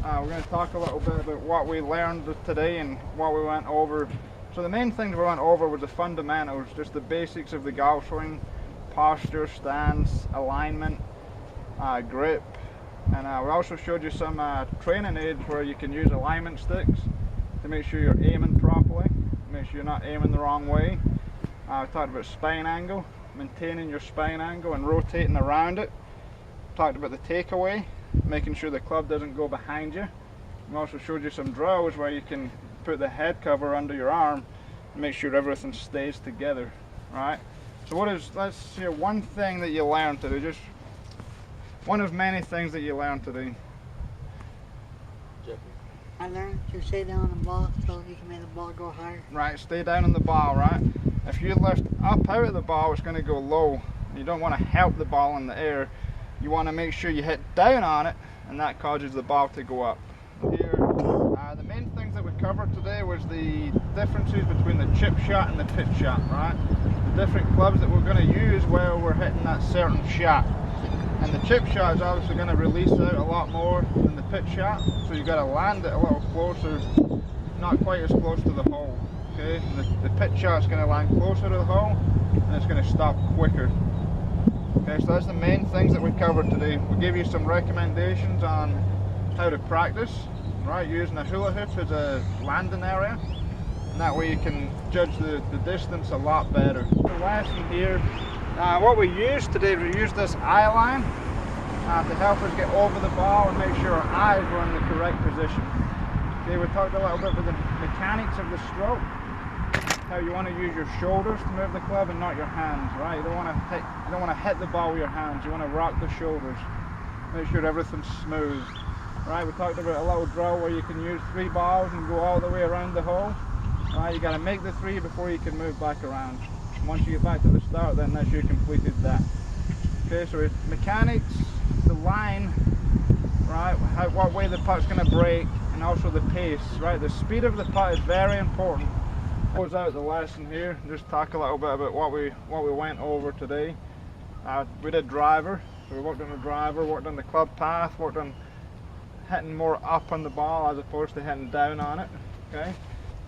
We're going to talk a little bit about what we learned today and what we went over. So the main things we went over was the fundamentals, just the basics of the golf swing: posture, stance, alignment, grip, and we also showed you some training aids where you can use alignment sticks to make sure you're aiming properly, make sure you're not aiming the wrong way. We talked about spine angle, maintaining your spine angle and rotating around it. Talked about the takeaway, making sure the club doesn't go behind you. We also showed you some drills where you can put the head cover under your arm and make sure everything stays together, right? So let's hear one thing that you learned today, just one of many things that you learned today. I learned to stay down on the ball so you can make the ball go higher. Right, stay down on the ball, right? If you lift up out of the ball, it's going to go low. You don't want to help the ball in the air. You want to make sure you hit down on it, and that causes the ball to go up. Here, the main things that we covered today was the differences between the chip shot and the pitch shot, right? The different clubs that we're going to use where we're hitting that certain shot. And the chip shot is obviously going to release out a lot more than the pitch shot, so you've got to land it a little closer, not quite as close to the hole. Okay, the pitch shot is going to land closer to the hole, and it's going to stop quicker. Okay, so that's the main things that we covered today. We gave you some recommendations on how to practice, right? Using a hula hoop as a landing area, and that way you can judge the distance a lot better. The lesson here. What we used today, we used this eye line to help us get over the ball and make sure our eyes were in the correct position. Okay, we talked a little bit about the mechanics of the stroke, how you want to use your shoulders to move the club and not your hands, right? You don't want to hit the ball with your hands. You want to rock the shoulders, make sure everything's smooth, right? We talked about a little drill where you can use 3 balls and go all the way around the hole, right? You got to make the 3 before you can move back around. Once you get back to the start, then that's you completed that. Okay, so it's mechanics, the line, right, what way the putt's going to break, and also the pace, right? The speed of the putt is very important. Close out the lesson here, just talk a little bit about what we went over today. We did driver, so we worked on the driver, worked on the club path, worked on hitting more up on the ball as opposed to hitting down on it. Okay.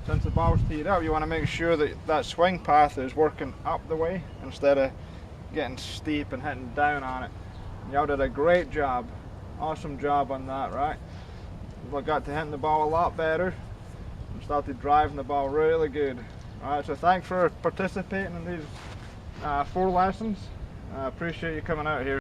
Since the ball's teed up, you want to make sure that that swing path is working up the way instead of getting steep and hitting down on it. Y'all did a great job, awesome job on that, right? We got to hitting the ball a lot better and started driving the ball really good. Alright, so thanks for participating in these 4 lessons. I appreciate you coming out here.